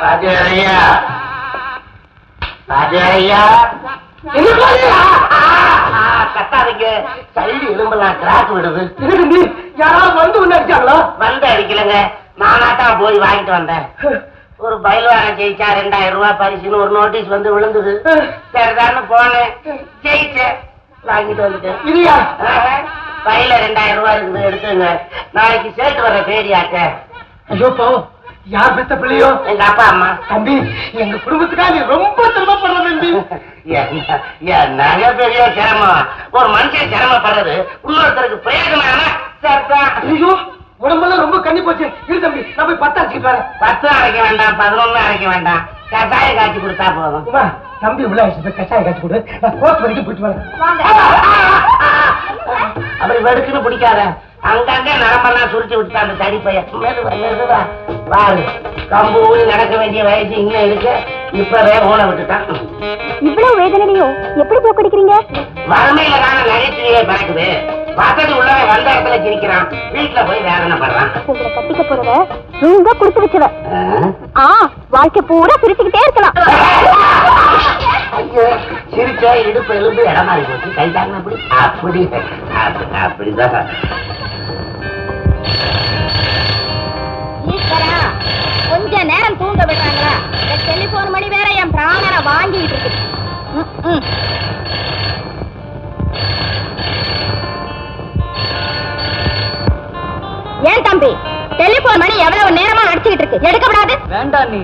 Rajaiah Rajaiah கத்தாதீங்க, side எலும்பெல்லாம் crack விடுது. யாராவது வந்து அடிச்சாங்களா? வந்து அடிக்கலங்க, நானாத்தான் போய் வாங்கிட்டு வந்தேன். ஒரு பயில்வாரம் ஜெயிச்சா 2000 ரூபாய் பரிசுன்னு ஒரு நோட்டீஸ் வந்து விழுந்தது. சரிதான்னு போனேன், ஜெயிச்சேன், வாங்கிட்டு வந்துட்டேன். இல்லையா பையில 2000 ரூபாய் இருக்குது, எடுத்துங்க. நாளைக்கு சேர்த்து வர பேரியாக்க. ஐயோ பாவம், யார் பெத்த பிள்ளையோ? எங்க அப்பா அம்மா. தம்பி, எங்க குடும்பத்துக்காக நீ ரொம்ப சிரமப்படுற தம்பி. என்னங்க பெரிய சிரமம்? ஒரு மனுஷன் சிரமப்படுறது இன்னொருத்தருக்கு பிரயோஜனம். ஐயோ, உடம்பெல்லாம் ரொம்ப கண்ணி போச்சு. இரு தம்பி, நான் போய் 10 அரைச்சிட்டு வரேன். 10 அரைக்க வேண்டாம், 11 அரைக்க வேண்டாம், கஷாயம் காய்ச்சி கொடுத்தா போதும். தம்பி உள்ள கஷாயம் காய்ச்சி கொடு, நான் கோர்ட் வரைக்கும் போயிட்டு வரேன். அப்படி வெடுக்குன்னு பிடிக்காத, அங்கங்க நரம்பெல்லாம் சுருட்டி விட்டு அந்த தடி பையன் பாரு. கம்பு ஊனி நடக்க வேண்டிய வயசு இங்க இருக்கு, இப்பவே ஊன விட்டுட்டான். இவ்வளவு வேதனையோ எப்படி போக்கடிக்கிறீங்க? வறுமையில தானே நகைச்சுவையே பறக்குது. வசதி உள்ளவன் வந்த இடத்துல சிரிக்கிறான், வீட்டுல போய் வேதனை பண்றான். உங்களை கட்டிக்க போறத ரொம்ப குடுத்து வச்சவ. வாழ்க்கை பூரா சிரிச்சுக்கிட்டே இருக்கலாம். ஐயோ, சிரிச்சா இடுப்பு எலும்பு இடமாறி போச்சு, கை தாங்க அப்படி அப்படி அப்படிதான். கொஞ்ச நேரம் தூங்க விடுறாங்களா? டெலிபோன் மணி வேற என் பிராணனை வாங்கிட்டு இருக்கு. ஏன் தம்பி, டெலிபோன் மணி எவ்வளவு நேரமா அடிச்சுக்கிட்டு இருக்கு, எடுக்கப்படாது? வேண்டாம் நீ,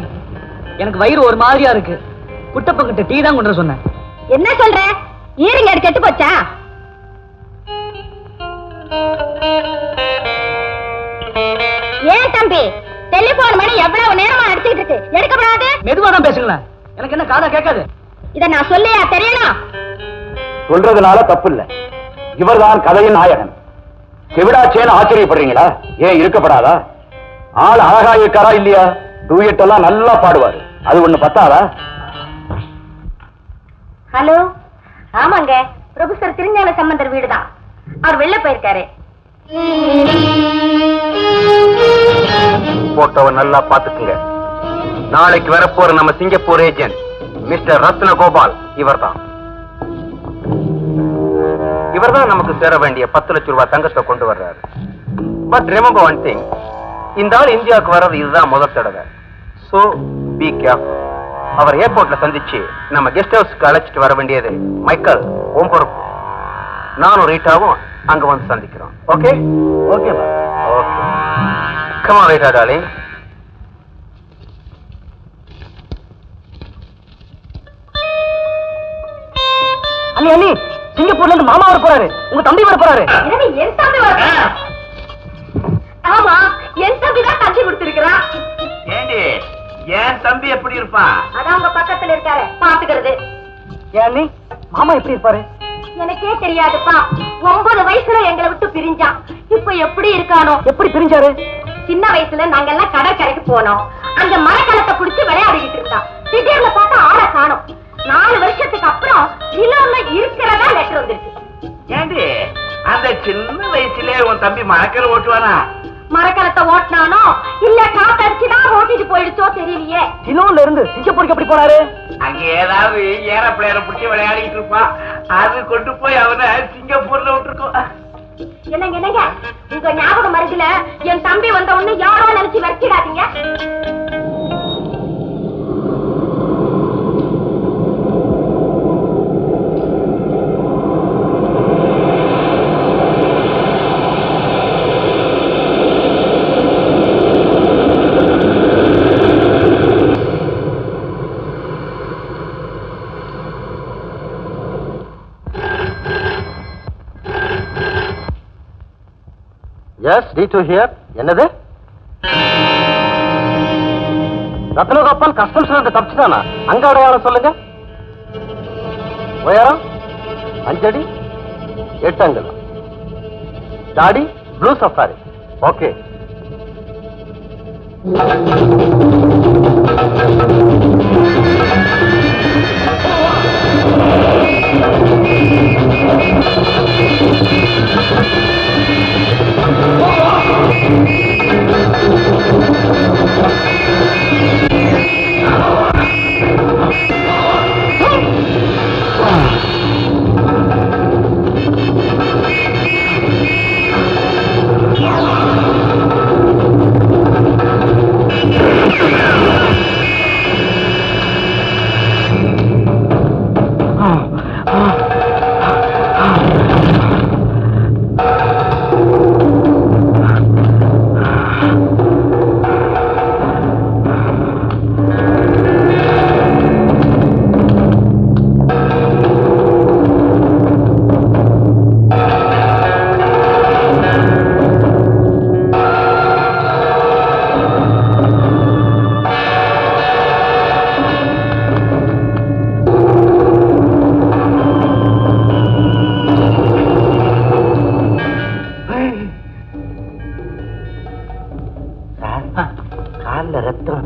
எனக்கு வயிறு ஒரு மாதிரியா இருக்கு. குட்டப்பக்கிட்ட டீ தான் கொண்டு சொன்னேன். என்ன சொல்ற? ஈரிங்க கெட்டு போச்சா? ஏன் தம்பி, டெலிபோன் மணி எவ்வளவு நேரமா அடிச்சுக்கிட்டு இருக்கு, எடுக்கப்படாது? மெதுவா தான் பேசுங்களேன், எனக்கு என்ன காதா கேட்காது. இத நான் சொல்லியா தெரியணும்? சொல்றதுனால தப்பு இல்ல, இவர்தான் கதையின் நாயகன். செவிடாச்சேன்னு ஆச்சரியப்படுறீங்களா? ஏன் இருக்கப்படாதா? ஆள் அழகா இருக்காரா இல்லையா? டூயட் எல்லாம் நல்லா பாடுவாரு, அது ஒண்ணு பத்தாதா? ஹலோ, ஆமாங்க, ப்ரொஃபசர் திருஞான சம்பந்தர் வீடுதான். அவர் வெளில போயிருக்காரு. போட்டோவை நல்லா பாத்துக்குங்க. நாளைக்கு வரப்போற நம்ம சிங்கப்பூர் ஏஜென்ட் மிஸ்டர் ரத்ன கோபால் இவர்தான். இவர்தான் நமக்கு சேர வேண்டிய 10 லட்சம் ரூபாய் தங்கத்தை கொண்டு வர்றாரு. பட் ரிமெம்பர் ஒன் திங், இந்த ஆள் இந்தியாவுக்கு வர்றது இதுதான் முதல் தடவை. So be careful. அவர் ஏர்போர்ட்ல சந்திச்சு நம்ம கெஸ்ட் ஹவுஸ்க்கு அழைச்சிட்டு வர வேண்டியது மைக்கேல் உன் பொறுப்பு. நானும் ரீட்டாவும் அங்க வந்து சந்திக்கிறோம். Okay okay okay. Come on Rita darling. அண்ணி அண்ணி, சிங்கப்பூர்ல இருந்து மாமா வர போறாரு, உங்க தம்பி வர போறாரு. என் தம்பி வர? ஆமா, என் தம்பி தான் தம்பி கொடுத்திருக்கிறான். ஏண்டி, என் தம்பி எப்படி இருப்பான்? அதான் உங்க பக்கத்துல இருக்காரு, பாத்துக்கிறது. ஏன் மாமா எப்படி இருப்பாரு? எனக்கே தெரியாதுப்பா. 9 வயசுல எங்களை விட்டு பிரிஞ்சான். இப்ப எப்படி இருக்கானோ? எப்படி பிரிஞ்சாரு? சின்ன வயசுல நாங்க எல்லாம் கடற்கரைக்கு போனோம். அந்த மரக்கலத்தை பிடிச்சு விளையாடிக்கிட்டு இருந்தான். திடீர்னு பார்த்தா ஆளை காணோம். 4 வருஷத்துக்கு அப்புறம் நிலவுல இருக்கிறதா லெட்டர் வந்துருச்சு. ஏண்டி, அந்த சின்ன வயசுல உன் தம்பி மரக்கல் ஓட்டுவானா? மரக்கலத்தை ஓட்டினானோ இல்ல காத்தடிச்சுதான் ஓட்டிட்டு போயிடுச்சோ தெரியலையே. சிலோன்ல இருந்து சிங்கப்பூருக்கு எப்படி போனாரு? அங்க ஏதாவது ஏரோப்ளேனை பிடிச்சி விளையாடிட்டு இருப்பான், அது கொண்டு போய் அவனை சிங்கப்பூர்ல விட்டுருக்கோம். என்னங்க என்னங்க, உங்க ஞாபகம் மருந்துல என் தம்பி வந்த ஒண்ணு யாரோ நினைச்சு வச்சிடாதீங்க. Yes, D2 here. என்னது? ரத்னகோபால் கஸ்டம்ஸ்ல இருந்து தப்பிச்சுதானா? அங்க அடையாளம் சொல்லுங்க. உயரம் 5 அடி 8 அங்குலம். தாடி ப்ளூ சஃபாரி. ஓகே.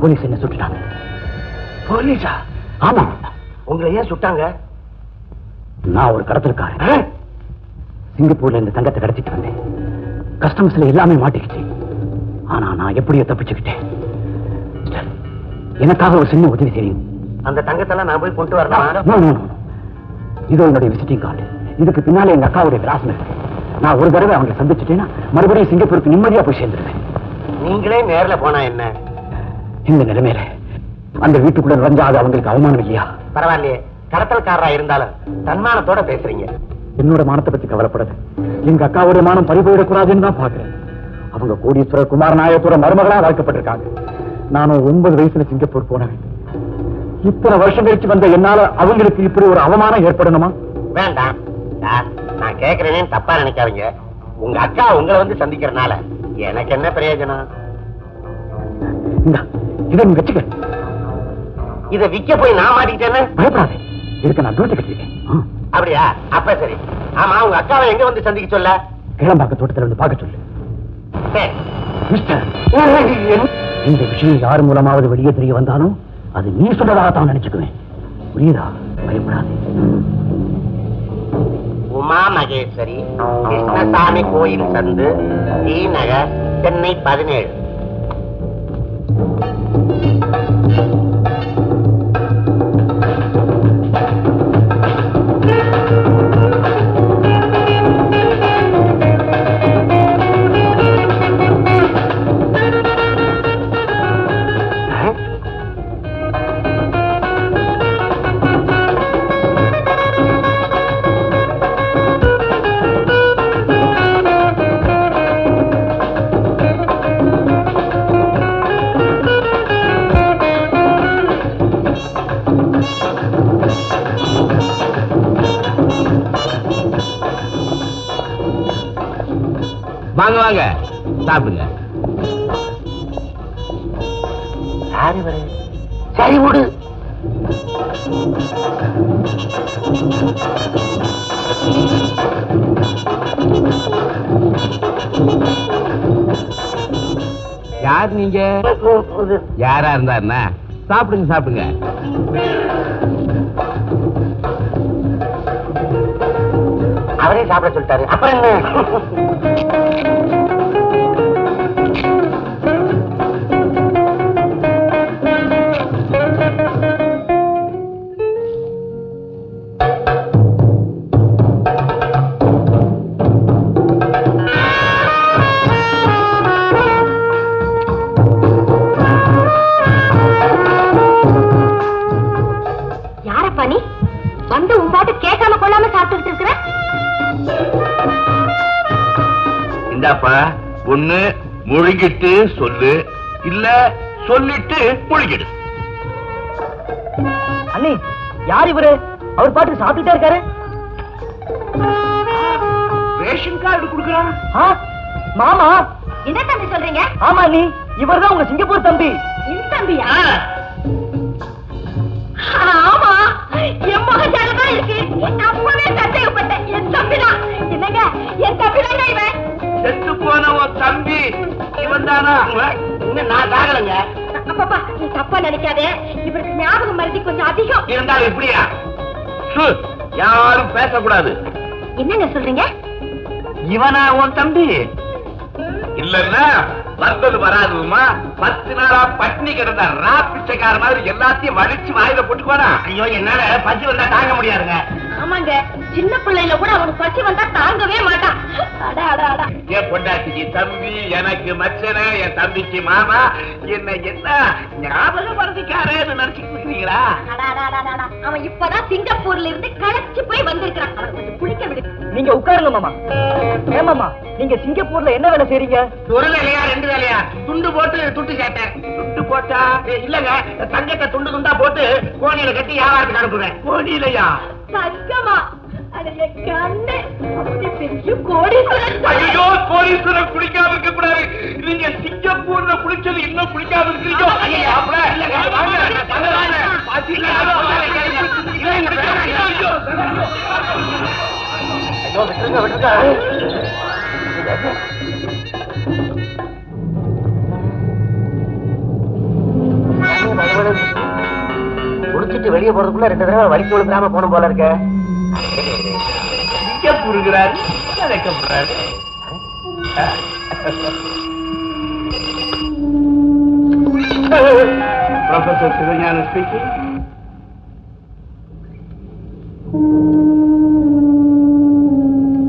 போலீஸ் என்ன சுட்டுட்டாங்க. போலீஸா? ஆமா. உங்களை ஏன் சுட்டாங்க? நான் ஒரு கடத்தலுக்காரன். சிங்கப்பூர்ல இந்த தங்கத்தை கடத்திட்டு வந்தேன். கஸ்டம்ஸ்ல எல்லாமே மாட்டிக்கிச்சு. ஆனா நான் எப்படியோ தப்பிச்சுக்கிட்டேன். எனக்காக ஒரு சின்ன உதவி செய்யுங்க. அந்த தங்கத்தெல்லாம் நான் போய் கொண்டு வரலாம். இதோ என்னுடைய விசிட்டிங் கார்டு. இதுக்கு பின்னாலே எங்க அக்காவுடைய விலாசம் இருக்கு. நான் ஒரு தடவை அவங்களை சந்திச்சுட்டேன்னா மறுபடியும் சிங்கப்பூருக்கு நிம்மதியா போய் சேர்ந்துருவேன். நீங்களே நேர்ல போனா என்ன? இந்த நிலைமையில அந்த வீட்டுக்குள்ள நுழைஞ்சா அது அவங்களுக்கு அவமானம் இல்லையா? பரவாயில்லையே, கடத்தல்காரரா இருந்தாலும் தன்மானத்தோட பேசுறீங்க. என்னோட மானத்தை பத்தி கவலைப்படுது. எங்க அக்காவுடைய மானம் பறிபோயிடக்கூடாதுன்னு தான் பாக்குறேன். அவங்க கோடீஸ்வரர் குமார் நாயத்தோட மருமகளா வளர்க்கப்பட்டிருக்காங்க. நானும் 9 வயசுல சிங்கப்பூர் போனேன். இத்தனை வருஷம் கழிச்சு வந்த என்னால அவங்களுக்கு இப்படி ஒரு அவமானம் ஏற்படணுமா? வேண்டாம் சார், நான் கேட்கிறேன்னு தப்பா நினைக்காதீங்க. உங்க அக்கா உங்களை வந்து சந்திக்கிறனால எனக்கு என்ன பிரயோஜனம்? இதை நீ வச்சுக்க. இதை விற்க போய் நான் மாட்டிக்கிட்டேன்னு பயப்படாதே. இதுக்கு நான் டியூட்டி கட்டிருக்கேன். அப்படியா? அப்ப சரி. ஆமா, உங்க அக்காவை எங்க வந்து சந்திக்க சொல்ல? கிளம்பாக்க தோட்டத்தில் வந்து பார்க்க சொல்லு. சரி. மிஸ்டர், இந்த விஷயம் யார் மூலமாவது வெளியே தெரிய வந்தாலும் அது நீ சொன்னதாகத்தான் நினைச்சுக்குவேன். புரியுதா? பயப்படாதே. உமா மகேஸ்வரி, கிருஷ்ணசாமி கோயில் சந்து, டி நகர், சென்னை 17. வாங்க வாங்க சாப்பிடுங்க. சரி விடு. யார் நீங்க? யாரா இருந்தா என்ன? சாப்பிடுங்க சாப்பிடுங்க. அவரே சாப்பிட சொல்லிட்டாரு, அப்புறம் என்ன? யாரப்பா நீ? வந்து உன் பாட்டு கேட்காம கொள்ளாம சாப்பிட்டுக்கிட்டு இருக்கிற? இந்தாப்பா ஒண்ணு முழுங்கிட்டு சொல்லு, இல்ல சொல்லிட்டு முழுங்கிடு. அண்ணி, யார் இவரு? அவர் பாட்டு சாப்பிட்டுட்டே இருக்காரு. ரேஷன் கார்டு கொடுக்கறான். மாமா, என்ன தம்பி சொல்றீங்க? ஆமா அண்ணி, இவர்தான் உங்க சிங்கப்பூர் தம்பி. இந்த தம்பியா? ஆமா, என் முகச்சாலதான் இருக்கு. அப்பவே சந்தேகப்பட்டேன். என் தம்பிதான். என்னங்க, என் தம்பிதான் இவன். செத்து போன உன் தம்பி இவன் தானா? இன்னும் நான் சாகலைங்க. அப்பப்பா, நீ தப்பா நினைக்காதே. இவருக்கு ஞாபகம் மருதி கொஞ்சம் அதிகம். இருந்தாலும் இப்படியா? யாரும் பேசக்கூடாது. என்னங்க சொல்றீங்க? இவனா உன் தம்பி? இல்லன்னா வந்தது வராதுமா. 10 நாளா பட்னி கிடந்த பிச்சைக்கார மாதிரி எல்லாத்தையும் வலிச்சு வாயில போட்டுக்குவானா? ஐயோ, என்னால பசி வந்தா தாங்க முடியாதுங்க. ஆமாங்க, சின்ன பிள்ளையில கூட அவனுக்கு பசி வந்தா தாங்கவே மாட்டான். அட அட அட. என் பொண்டாட்டிக்கு தம்பி, எனக்கு மச்சன, என் தம்பிக்கு மாமா. என்ன ஞாபகம் மறந்துக்காரன்னு நினைச்சுட்டு இருக்கீங்களா? அட அட அட அட. அவன் இப்பதான் சிங்கப்பூர்ல இருந்து களைச்சு போய் வந்திருக்கிறான். அவன் கொஞ்சம் குளிக்க விடு. நீங்க உட்காருங்க மாமா. ஏமாமா, நீங்க சிங்கப்பூர்ல என்ன வேலை செய்றீங்க? ஒரு வேலையா 2 வேலையா? துண்டு போட்டு துட்டு சேர்த்தேன். துட்டு போட்டா? இல்லங்க, தங்கத்தை துண்டு துண்டா போட்டு கோணியில கட்டி வியாபாரத்துக்கு அனுப்புவேன். கோடியிலையா? தங்கமா? அட என் கண்ணு, அப்படி பெரிய கோடீஸ்வரன். ஐயோ, கோடீஸ்வரன் குளிக்காம இருக்க கூடாது. நீங்க சிங்கப்பூர்ல குளிச்சது இன்னும் குளிக்காம இருக்கீங்க. விட்டுருங்க விட்டுருங்க. குடிச்சிட்டு வெளியே போறதுக்குள்ள 2 தடவை வலிக்கு விழுக்காம போன போல இருக்க. சிங்கப்பூருங்கிறாரு வைக்கப்படுறாரு. ப்ரொஃபசர் சிவஞான ஸ்பீக்கிங்.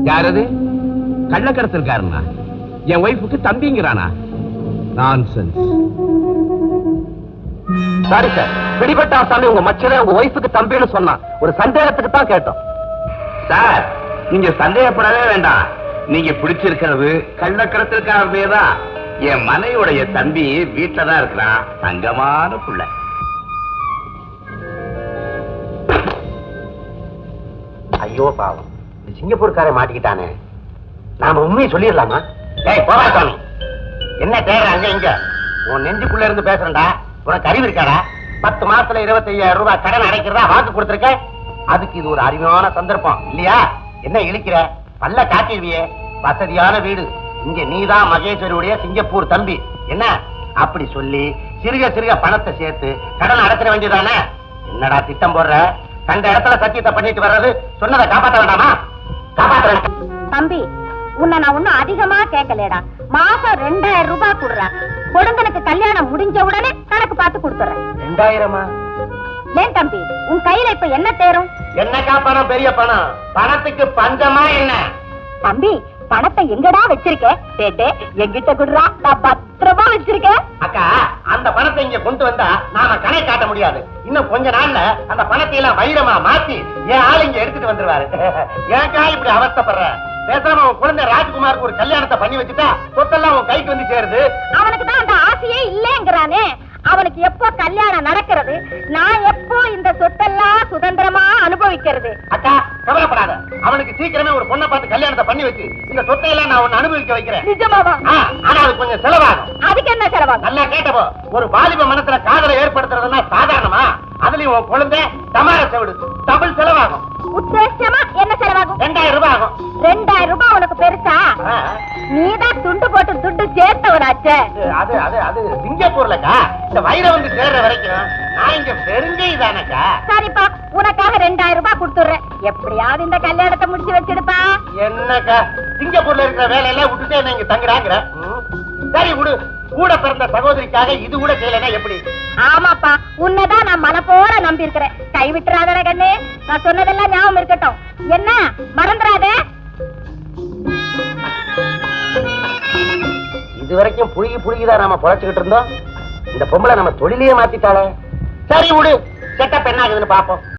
யாரது? கள்ளக்கடத்திருக்காருன்னா என் ஒய்ஃபுக்கு தம்பிங்கிறானா? நான்சென்ஸ். சாரி சார், பிடிபட்ட ஆசாமி உங்க மச்சரே உங்க ஒய்ஃபுக்கு தம்பின்னு சொன்னான். ஒரு சந்தேகத்துக்கு தான் கேட்டோம். சார், நீங்க சந்தேகப்படவே வேண்டாம். நீங்க பிடிச்சிருக்கிறது கள்ளக்கடத்திற்காரவே தான். என் மனைவியுடைய தம்பி வீட்டுல தான் இருக்கிறான். தங்கமான புள்ள. ஐயோ பாவம், இந்த சிங்கப்பூர்கார மாட்டிக்கிட்டானே. நாம உண்மையை சொல்லிடலாமா? டேய் போவா சாமி, என்ன தேவை அங்க இங்க? உன் நெஞ்சுக்குள்ள இருந்து பேசுறேன்டா. உனக்கு அறிவு இருக்காடா? 10 மாசத்துல 25,000 ரூபாய் கடன் அடைக்கிறதா வாக்கு கொடுத்திருக்க. அதுக்கு இது ஒரு அருமையான சந்தர்ப்பம் இல்லையா? என்ன இழுக்கிற? பல்ல காட்டிடுவியே. வசதியான வீடு. இங்க நீதான் மகேஸ்வரியுடைய சிங்கப்பூர் தம்பி. என்ன அப்படி சொல்லி சிறுக சிறுக பணத்தை சேர்த்து கடன் அடைச்சிட வேண்டியதானே? என்னடா திட்டம் போடுற? கண்ட இடத்துல சத்தியத்தை பண்ணிட்டு வர்றது. சொன்னதை காப்பாற்ற வேண்டாமா? காப்பாற்ற வேண்டாம். தம்பி, உன்னை நான் ஒண்ணும் அதிகமா கேட்கலடா. மாசம் 2000 ரூபாய் கொடுறேன். கொடுங்கனுக்கு கல்யாணம் முடிஞ்ச உடனே கணக்கு பார்த்து கொடுத்துறேன். 2000? ஏன் தம்பி, உன் கையில இப்ப என்ன தேரும்? என்னக்கா பணம்? பெரிய பணம். பணத்துக்கு பஞ்சமா என்ன? தம்பி, பணத்தை எங்கடா வச்சிருக்க? கேட்டு எங்கிட்ட குடுறா, நான் பத்திரமா வச்சிருக்கேன். அக்கா, அந்த பணத்தை இங்க கொண்டு வந்தா நாம கணக்கு காட்ட முடியாது. இன்னும் கொஞ்ச நாள்ல அந்த பணத்தை எல்லாம் வைரமா மாத்தி என் ஆள் இங்க எடுத்துட்டு வந்துருவாரு. ஏன்க்கா இப்படி அவஸ்தைப்படுற? பேசாம உன் குழந்தை ராஜ்குமாருக்கு ஒரு கல்யாணத்தை பண்ணி வச்சுட்டா சொத்தெல்லாம் உன் கைக்கு வந்து சேருது. அவனுக்கு தான் அந்த ஆசையே இல்லைங்கிறானே. அவனுக்கு எப்போ கல்யாணம் நடக்கிறது? நான் எப்போ இந்த சொத்தெல்லாம் சுதந்திரமா அனுபவிக்கிறது? அக்கா கவலைப்படாத. அவனுக்கு சீக்கிரமே ஒரு பொண்ணை பார்த்து கல்யாணத்தை பண்ணி வச்சு இந்த சொத்தையெல்லாம் நான் உன்னை அனுபவிக்க வைக்கிறேன். நிஜமாவா? ஆனா அது கொஞ்சம் செலவாகும். அதுக்கு என்ன செலவாகும்? நல்லா கேட்டப்போ, ஒரு வாலிப மனசுல காதலை ஏற்படுத்துறதுன்னா சாதாரணமா? அதுலயும் உன் குழந்தை தமார செவிடு. டபுள் செலவாகும். உத்தேசமா என்ன செலவாகும்? 2000 ரூபாய் ஆகும். 2000 ரூபாய் உனக்கு பெருசா? நீதான் துண்டு போட்டு துண்டு சேர்த்தவனாச்சே. அது அது அது சிங்கப்பூர்லக்கா. இந்த வைரம் வந்து சேர்ற வரைக்கும் நான் இங்க பெருங்கை தானக்கா. சரிப்பா, உனக்காக 2000 ரூபாய் கொடுத்துறேன். எப்படியாவது இந்த கல்யாணத்தை முடிச்சு வச்சிடுப்பா. என்னக்கா, சிங்கப்பூர்ல இருக்கிற வேலையெல்லாம் விட்டுட்டு என்ன இங்க தங்குறாங்கிற? சரி விடு. கூட பிறந்த சகோதரிக்காக இது கூட செய்யலன்னா எப்படி? ஆமாப்பா, உன்னதான் நான் மன போல நம்பி இருக்கிறேன். கை விட்டுறாத கண்ணே. நான் சொன்னதெல்லாம் ஞாபகம் இருக்கட்டும். என்ன மறந்துடாத. இது வரைக்கும் புழுகிதான் நாம பொழைச்சுக்கிட்டு இருந்தோம். இந்த பொம்பளை நம்ம தொழிலையே மாத்திட்டாளே. சரி விடு, செட்டப் என்ன ஆகுதுன்னு பாப்போம்.